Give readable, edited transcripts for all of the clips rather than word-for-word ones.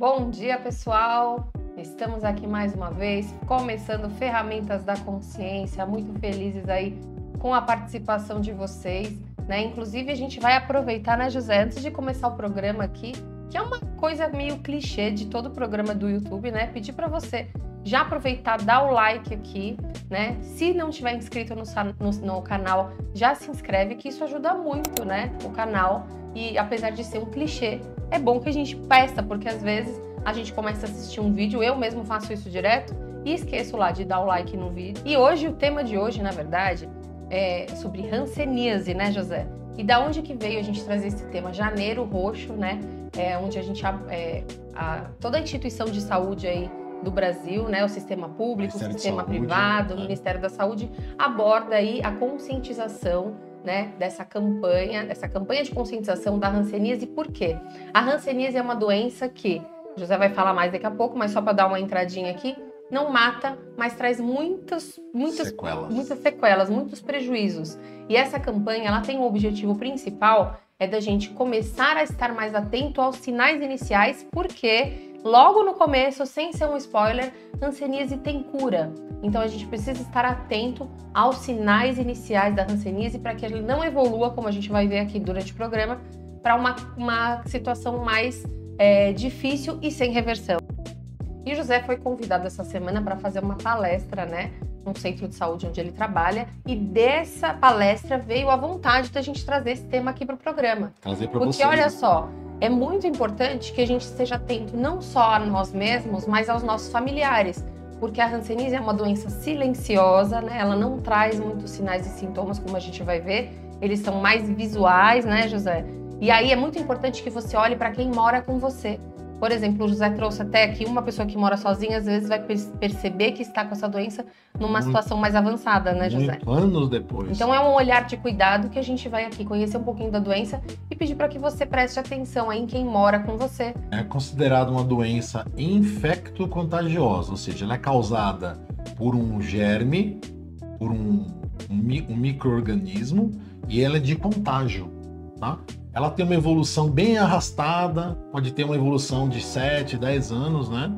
Bom dia, pessoal! Estamos aqui mais uma vez, começando Ferramentas da Consciência, muito felizes aí com a participação de vocês, né? Inclusive, a gente vai aproveitar, né, José, antes de começar o programa aqui, que é uma coisa meio clichê de todo o programa do YouTube, né? Pedir para você já aproveitar, dar o like aqui, né? Se não tiver inscrito no canal, já se inscreve, que isso ajuda muito, né? O canal. E apesar de ser um clichê, é bom que a gente peça, porque às vezes a gente começa a assistir um vídeo, eu mesmo faço isso direto, e esqueço lá de dar o like no vídeo. E hoje, o tema de hoje, na verdade, é sobre hanseníase, né, José? E da onde que veio a gente trazer esse tema? Janeiro Roxo, né? Onde a gente, toda a instituição de saúde aí do Brasil, né, o sistema público, o sistema privado, o Ministério da Saúde, aborda aí a conscientização, né, dessa campanha de conscientização da hanseníase. Por quê? A hanseníase é uma doença que, José vai falar mais daqui a pouco, mas só para dar uma entradinha aqui, não mata, mas traz muitas sequelas, muitos prejuízos. E essa campanha, ela tem um objetivo principal, é da gente começar a estar mais atento aos sinais iniciais, porque logo no começo, sem ser um spoiler, hanseníase tem cura. Então a gente precisa estar atento aos sinais iniciais da hanseníase para que ele não evolua, como a gente vai ver aqui durante o programa, para uma situação mais difícil e sem reversão. E o José foi convidado essa semana para fazer uma palestra, né, num centro de saúde onde ele trabalha, e dessa palestra veio a vontade da gente trazer esse tema aqui para o programa. Porque olha só, é muito importante que a gente esteja atento não só a nós mesmos, mas aos nossos familiares, porque a hanseníase é uma doença silenciosa, né? Ela não traz muitos sinais e sintomas, como a gente vai ver, eles são mais visuais, né, José? E aí é muito importante que você olhe para quem mora com você. Por exemplo, o José trouxe até aqui uma pessoa que mora sozinha, às vezes vai perceber que está com essa doença numa situação mais avançada, né, José? Anos depois. Então é um olhar de cuidado que a gente vai aqui conhecer um pouquinho da doença e pedir para que você preste atenção aí em quem mora com você. É considerada uma doença infecto-contagiosa, ou seja, ela é causada por um germe, por um micro-organismo, e ela é de contágio, tá? Ela tem uma evolução bem arrastada, pode ter uma evolução de 7, 10 anos, né?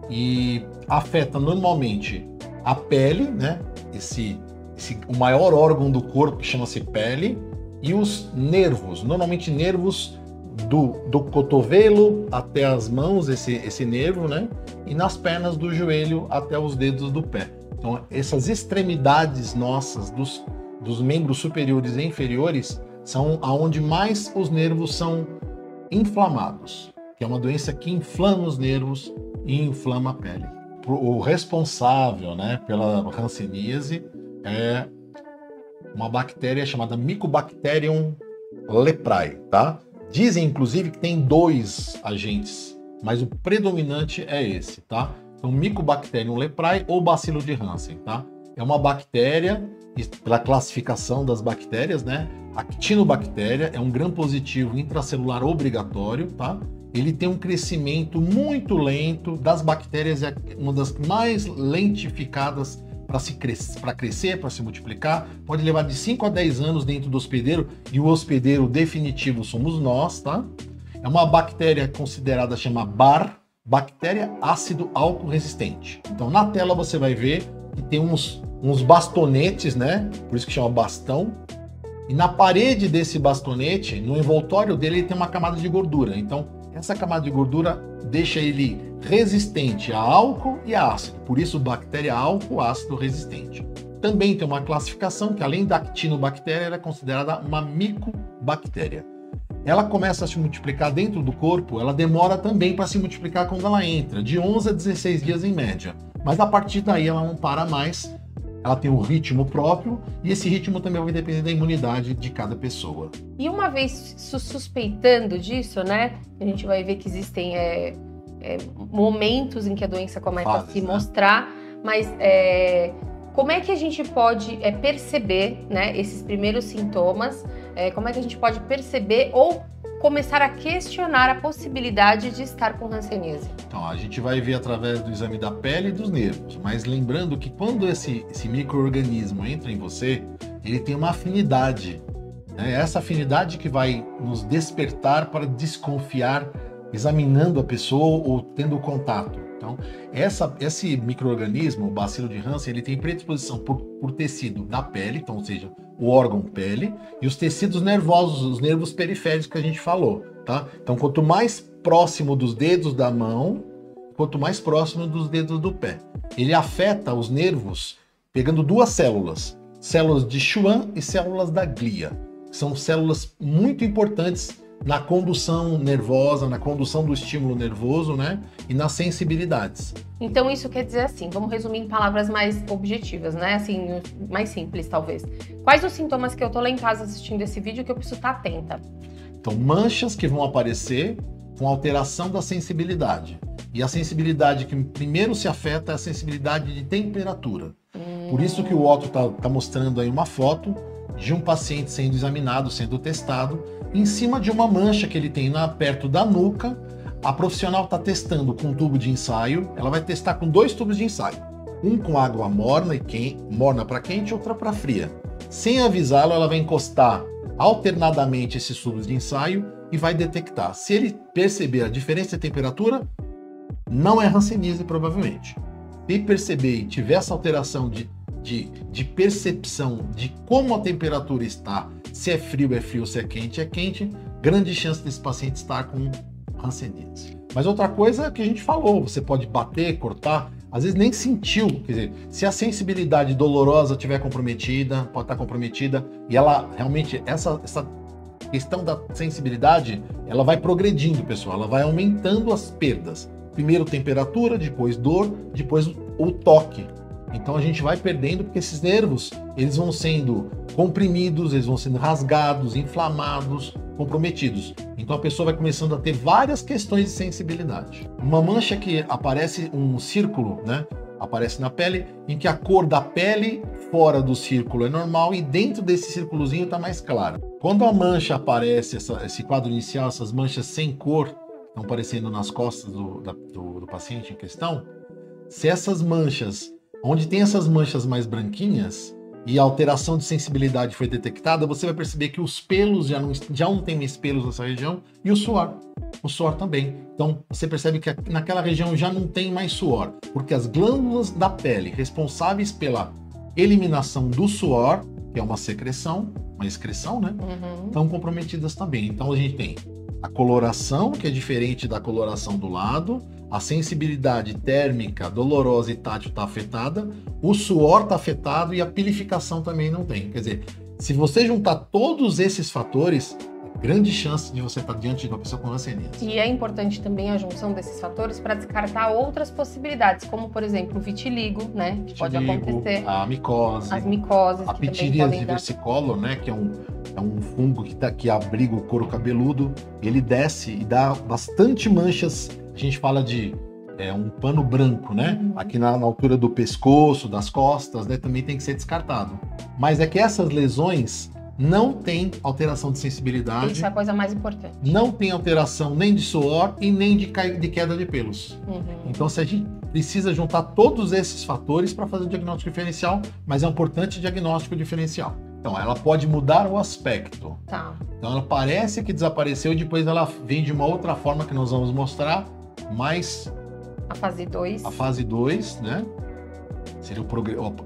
E afeta normalmente a pele, né? O maior órgão do corpo, que chama-se pele, e os nervos, normalmente nervos do cotovelo até as mãos, esse nervo, né? E nas pernas do joelho até os dedos do pé. Então, essas extremidades nossas, dos membros superiores e inferiores, são aonde mais os nervos são inflamados, que é uma doença que inflama os nervos e inflama a pele. O responsável, né, pela hanseníase é uma bactéria chamada Mycobacterium leprae, tá? Dizem, inclusive, que tem 2 agentes, mas o predominante é esse, tá? Então, Mycobacterium leprae ou bacilo de Hansen, tá? É uma bactéria, pela classificação das bactérias, né? Actinobactéria é um gram-positivo intracelular obrigatório, tá? Ele tem um crescimento muito lento, das bactérias é uma das mais lentificadas para crescer, para se multiplicar. Pode levar de 5 a 10 anos dentro do hospedeiro, e o hospedeiro definitivo somos nós, tá? É uma bactéria considerada, chama BAR, bactéria ácido álcool resistente. Então na tela você vai ver que tem uns bastonetes, né? Por isso que chama bastão. E na parede desse bastonete, no envoltório dele, ele tem uma camada de gordura. Então, essa camada de gordura deixa ele resistente a álcool e a ácido. Por isso, bactéria álcool ácido resistente. Também tem uma classificação que, além da actinobactéria, ela é considerada uma micobactéria. Ela começa a se multiplicar dentro do corpo, ela demora também para se multiplicar quando ela entra, de 11 a 16 dias em média. Mas a partir daí ela não para mais. Ela tem um ritmo próprio, e esse ritmo também vai depender da imunidade de cada pessoa. E uma vez suspeitando disso, né, a gente vai ver que existem momentos em que a doença começa a se mostrar, mas como é que a gente pode perceber, né, esses primeiros sintomas? Como é que a gente pode perceber ou começar a questionar a possibilidade de estar com hanseníase? Então, a gente vai ver através do exame da pele e dos nervos, mas lembrando que quando esse micro-organismo entra em você, ele tem uma afinidade, né? Essa afinidade que vai nos despertar para desconfiar examinando a pessoa ou tendo contato. Então, esse micro-organismo, o bacilo de Hansen, ele tem predisposição por tecido da pele, então, ou seja, o órgão pele, e os tecidos nervosos, os nervos periféricos que a gente falou, tá? Então, quanto mais próximo dos dedos da mão, quanto mais próximo dos dedos do pé. Ele afeta os nervos pegando duas células de Schwann e células da glia. São células muito importantes na condução nervosa, na condução do estímulo nervoso, né? E nas sensibilidades. Então isso quer dizer assim, vamos resumir em palavras mais objetivas, né? Assim, mais simples talvez. Quais os sintomas que eu tô lá em casa assistindo esse vídeo que eu preciso estar atenta? Então, manchas que vão aparecer com alteração da sensibilidade. E a sensibilidade que primeiro se afeta é a sensibilidade de temperatura. Por isso que o Otto tá mostrando aí uma foto de um paciente sendo examinado, sendo testado, em cima de uma mancha que ele tem perto da nuca. A profissional está testando com um tubo de ensaio, ela vai testar com 2 tubos de ensaio. Um com água morna para quente e outra para fria. Sem avisá-lo, ela vai encostar alternadamente esses tubos de ensaio e vai detectar. Se ele perceber a diferença de temperatura, não é hanseníase provavelmente. Se perceber e tiver essa alteração de percepção de como a temperatura está, se é frio, se é quente, grande chance desse paciente estar com hanseníase. Mas outra coisa que a gente falou, você pode bater, cortar, às vezes nem sentiu, quer dizer, se a sensibilidade dolorosa estiver comprometida, pode estar comprometida, e ela realmente, essa questão da sensibilidade, ela vai progredindo, pessoal, ela vai aumentando as perdas. Primeiro temperatura, depois dor, depois o toque. Então a gente vai perdendo porque esses nervos, eles vão sendo comprimidos, eles vão sendo rasgados, inflamados, comprometidos. Então a pessoa vai começando a ter várias questões de sensibilidade. Uma mancha que aparece um círculo, né? Aparece na pele, em que a cor da pele fora do círculo é normal e dentro desse círculozinho está mais clara. Quando a mancha aparece, esse quadro inicial, essas manchas sem cor, estão aparecendo nas costas do paciente em questão, se essas manchas, onde tem essas manchas mais branquinhas e a alteração de sensibilidade foi detectada, você vai perceber que os pelos já não tem mais pelos nessa região e o suor também. Então você percebe que naquela região já não tem mais suor, porque as glândulas da pele responsáveis pela eliminação do suor, que é uma secreção, uma excreção, né? Estão comprometidas também. Então a gente tem a coloração, que é diferente da coloração do lado, a sensibilidade térmica, dolorosa e tátil está afetada, o suor está afetado e a pilificação também não tem. Quer dizer, se você juntar todos esses fatores, grande chance de você estar diante de uma pessoa com hanseníase. E é importante também a junção desses fatores para descartar outras possibilidades, como por exemplo o vitiligo, né? Que pode acontecer. A micose. As micoses. A pitiríase versicolor, né? Que é um fungo que abriga o couro cabeludo. Ele desce e dá bastante manchas. A gente fala de um pano branco, né? Aqui na altura do pescoço, das costas, né? Também tem que ser descartado. Mas é que essas lesões não tem alteração de sensibilidade. Isso é a coisa mais importante. Não tem alteração nem de suor e nem de queda de pelos. Então, se a gente precisa juntar todos esses fatores para fazer o diagnóstico diferencial, mas é um importante diagnóstico diferencial. Então, ela pode mudar o aspecto. Tá. Então, ela parece que desapareceu e depois ela vem de uma outra forma que nós vamos mostrar, mas... A fase 2. A fase 2, né? Seria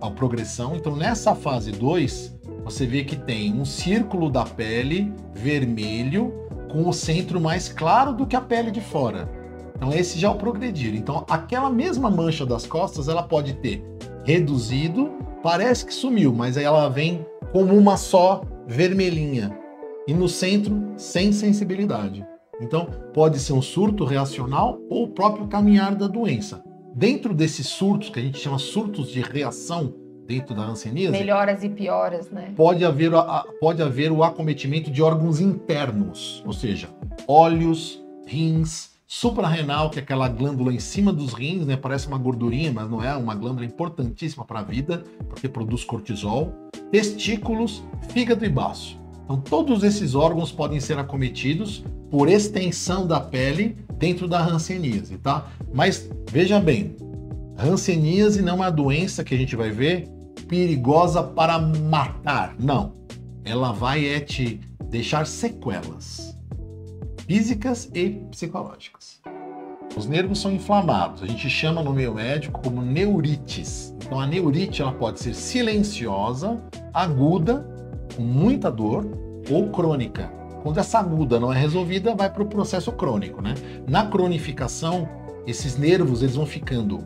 a progressão. Então, nessa fase 2... você vê que tem um círculo da pele vermelho com o centro mais claro do que a pele de fora. Então esse já é o progredir. Então aquela mesma mancha das costas, ela pode ter reduzido, parece que sumiu, mas aí ela vem como uma só vermelhinha. E no centro, sem sensibilidade. Então pode ser um surto reacional ou o próprio caminhar da doença. Dentro desses surtos, que a gente chama surtos de reação, dentro da hanseníase, melhoras e pioras, né? Pode haver o acometimento de órgãos internos, ou seja, olhos, rins, suprarrenal, que é aquela glândula em cima dos rins, né? Parece uma gordurinha, mas não é, uma glândula importantíssima para a vida, porque produz cortisol, testículos, fígado e baço. Então todos esses órgãos podem ser acometidos por extensão da pele dentro da hanseníase, tá? Mas veja bem, hanseníase não é uma doença que a gente vai ver perigosa para matar, não. Ela vai te deixar sequelas. físicas e psicológicas. Os nervos são inflamados, a gente chama no meio médico como neurites. Então a neurite ela pode ser silenciosa, aguda, com muita dor, ou crônica. Quando essa aguda não é resolvida, vai para o processo crônico, né? Na cronificação, esses nervos eles vão ficando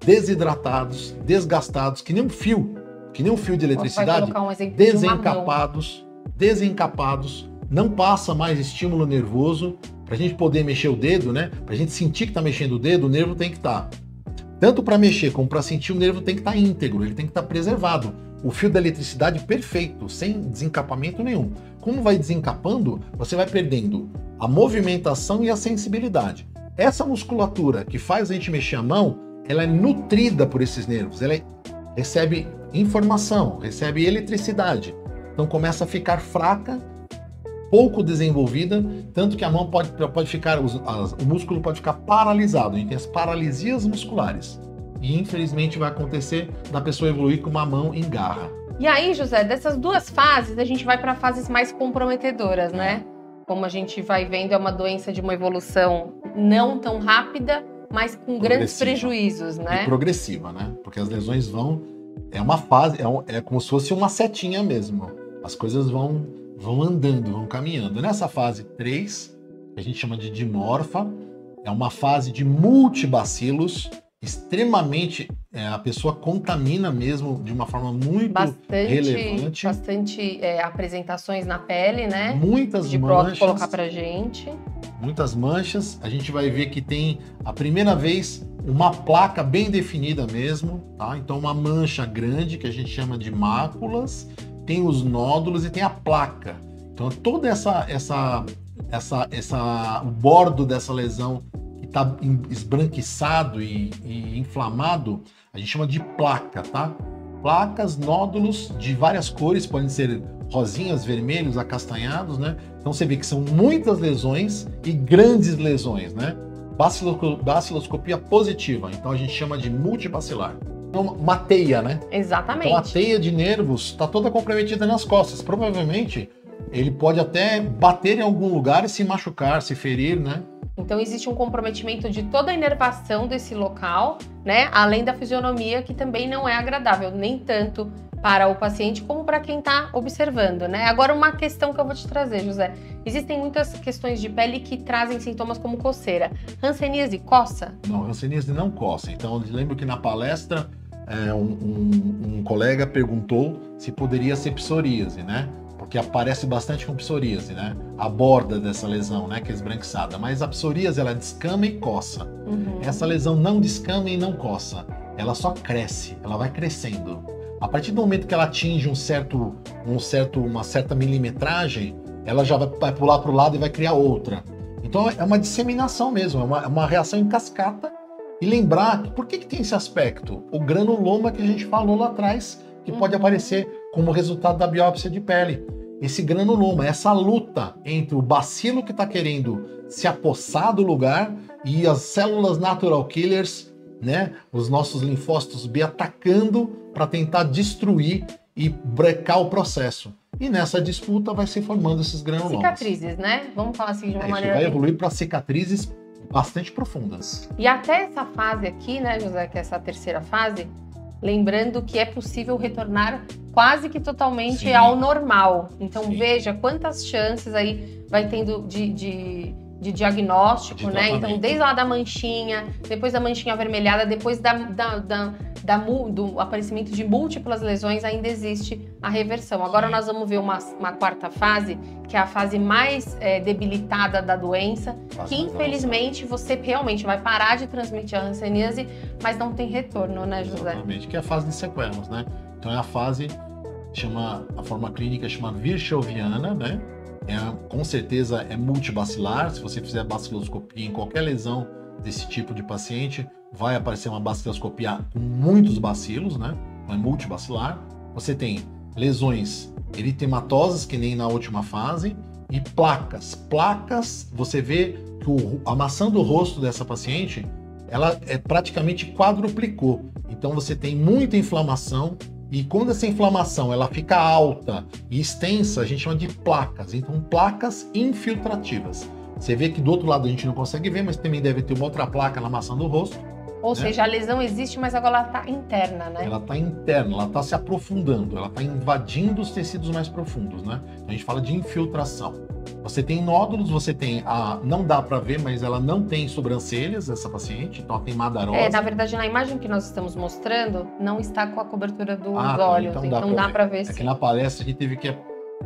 desidratados, desgastados, que nem um fio de eletricidade, desencapados, não passa mais estímulo nervoso. Para a gente poder mexer o dedo, né? Para a gente sentir que está mexendo o dedo, o nervo tem que estar. Tanto para mexer como para sentir, o nervo tem que estar íntegro, ele tem que estar preservado. O fio da eletricidade perfeito, sem desencapamento nenhum. Como vai desencapando, você vai perdendo a movimentação e a sensibilidade. Essa musculatura que faz a gente mexer a mão, ela é nutrida por esses nervos, ela recebe informação, recebe eletricidade. Então começa a ficar fraca, pouco desenvolvida, tanto que a mão pode ficar, o músculo pode ficar paralisado. A gente tem as paralisias musculares. E infelizmente vai acontecer da pessoa evoluir com uma mão em garra. E aí, José, dessas duas fases, a gente vai para fases mais comprometedoras, né? Como a gente vai vendo, é uma doença de uma evolução não tão rápida, mas com grandes prejuízos, né? E progressiva, né? Porque as lesões vão... É uma fase, é como se fosse uma setinha mesmo. As coisas vão andando, vão caminhando. Nessa fase 3, que a gente chama de dimorfa, é uma fase de multibacilos, extremamente, a pessoa contamina mesmo de uma forma muito relevante. Bastante apresentações na pele, né? Muitas de manchas. Colocar pra gente. Muitas manchas. A gente vai ver que tem, a primeira vez, uma placa bem definida mesmo, tá? Então uma mancha grande, que a gente chama de máculas, tem os nódulos e tem a placa. Então toda o bordo dessa lesão que está esbranquiçado e inflamado, a gente chama de placa, tá? Placas, nódulos de várias cores, podem ser rosinhas, vermelhos, acastanhados, né? Então você vê que são muitas lesões e grandes lesões, né? Baciloscopia positiva, então a gente chama de multibacilar. Uma teia, né? Exatamente. Então a teia de nervos está toda comprometida nas costas. Provavelmente ele pode até bater em algum lugar e se machucar, se ferir, né? Então existe um comprometimento de toda a inervação desse local, né? Além da fisionomia, que também não é agradável, nem tanto para o paciente como para quem está observando, né? Agora uma questão que eu vou te trazer, José. Existem muitas questões de pele que trazem sintomas como coceira. Hanseníase coça? Não, hanseníase não coça. Então eu lembro que na palestra um colega perguntou se poderia ser psoríase, né? Porque aparece bastante com psoríase, né? A borda dessa lesão, né? Que é esbranquiçada. Mas a psoríase, ela descama e coça. Uhum. Essa lesão não descama e não coça. Ela só cresce, ela vai crescendo. A partir do momento que ela atinge uma certa milimetragem, ela já vai pular para o lado e vai criar outra. Então é uma disseminação mesmo, é uma reação em cascata. E lembrar que por que tem esse aspecto? O granuloma que a gente falou lá atrás, que pode aparecer como resultado da biópsia de pele. Esse granuloma, essa luta entre o bacilo que está querendo se apossar do lugar e as células natural killers, né? Os nossos linfócitos B atacando para tentar destruir e brecar o processo. E nessa disputa vai se formando esses granulomas. Cicatrizes, né? Vamos falar assim de uma maneira... Vai evoluir para cicatrizes bastante profundas. E até essa fase aqui, né, José, que é essa terceira fase, lembrando que é possível retornar quase que totalmente ao normal. Então veja quantas chances aí vai tendo de diagnóstico, né? Então desde lá da manchinha, depois da manchinha avermelhada, depois do aparecimento de múltiplas lesões, ainda existe a reversão. Agora nós vamos ver uma quarta fase, que é a fase mais debilitada da doença, que infelizmente você realmente vai parar de transmitir a hanseníase, mas não tem retorno, né, José? Exatamente, que é a fase de sequelas, né? Então é a fase, a forma clínica chama virchoviana, né? Com certeza é multibacilar. Se você fizer baciloscopia em qualquer lesão desse tipo de paciente, vai aparecer uma baciloscopia com muitos bacilos, né? Então é multibacilar. Você tem lesões eritematosas, que nem na última fase, e placas. Placas, você vê que a maçã do rosto dessa paciente, ela praticamente quadruplicou. Então você tem muita inflamação, e quando essa inflamação ela fica alta e extensa, a gente chama de placas. Então, placas infiltrativas. Você vê que do outro lado a gente não consegue ver, mas também deve ter uma outra placa na maçã do rosto. Ou seja, a lesão existe, mas agora ela está interna, né? Ela está interna, ela está se aprofundando, ela está invadindo os tecidos mais profundos, né? A gente fala de infiltração. Você tem nódulos, você tem não dá para ver, mas ela não tem sobrancelhas, essa paciente, então ela tem madarose. Na verdade, na imagem que nós estamos mostrando, não está com a cobertura dos tá, olhos, então dá para ver É sim. que na palestra a gente teve que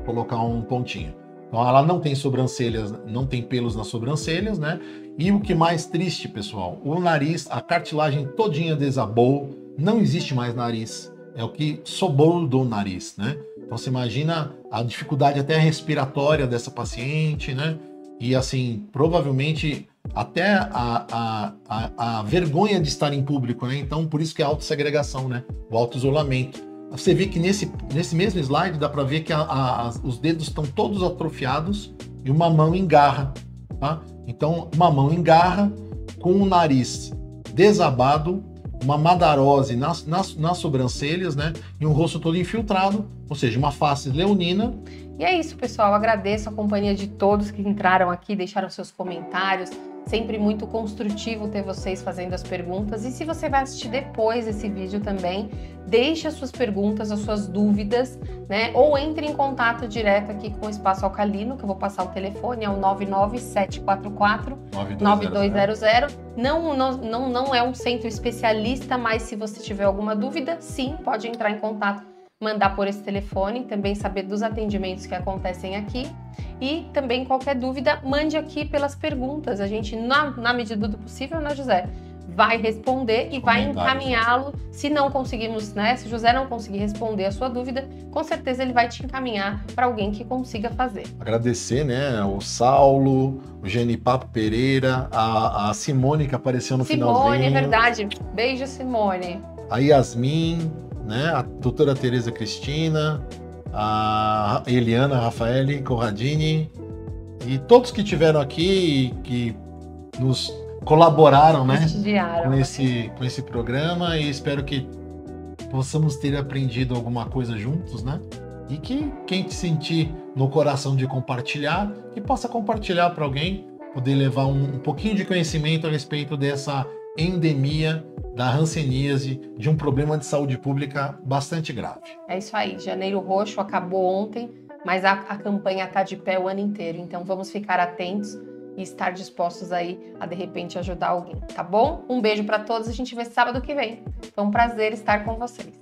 colocar um pontinho. Então ela não tem sobrancelhas, não tem pelos nas sobrancelhas, né? E o que mais triste, pessoal, o nariz, a cartilagem todinha desabou, não existe mais nariz. É o que sobrou do nariz, né? Então você imagina a dificuldade até respiratória dessa paciente, né? E assim, provavelmente até a vergonha de estar em público, né? Então por isso que é a autossegregação, né? O autoisolamento. Você vê que nesse mesmo slide dá para ver que os dedos estão todos atrofiados e uma mão engarra, tá? Então, uma mão engarra com o nariz desabado, uma madarose nas sobrancelhas, né? E um rosto todo infiltrado, ou seja, uma face leonina. E é isso, pessoal. Agradeço a companhia de todos que entraram aqui, deixaram seus comentários. Sempre muito construtivo ter vocês fazendo as perguntas. E se você vai assistir depois esse vídeo também, deixe as suas perguntas, as suas dúvidas, né? Ou entre em contato direto aqui com o Espaço Alcalino, que eu vou passar o telefone, é o 99744-9200. Não é um centro especialista, mas se você tiver alguma dúvida, sim, pode entrar em contato, mandar por esse telefone, também saber dos atendimentos que acontecem aqui. E também qualquer dúvida, mande aqui pelas perguntas. A gente, na medida do possível, né, José? Vai responder e vai encaminhá-lo. Se não conseguimos, né? Se o José não conseguir responder a sua dúvida, com certeza ele vai te encaminhar para alguém que consiga fazer. Agradecer, né? O Saulo, o Genipapo Pereira, a Simone que apareceu no finalzinho. Simone, é verdade. Beijo, Simone. A Yasmin, né? A doutora Tereza Cristina, a Eliana Rafaeli Corradini e todos que estiveram aqui e que nos colaboraram, né, com esse programa, e espero que possamos ter aprendido alguma coisa juntos, né? E que quem te sentir no coração de compartilhar, que possa compartilhar para alguém, poder levar um pouquinho de conhecimento a respeito dessa endemia da hanseníase, de um problema de saúde pública bastante grave. É isso aí, Janeiro Roxo acabou ontem, mas a campanha está de pé o ano inteiro, então vamos ficar atentos e estar dispostos aí a, de repente, ajudar alguém, tá bom? Um beijo para todos, a gente vê sábado que vem. Foi um prazer estar com vocês.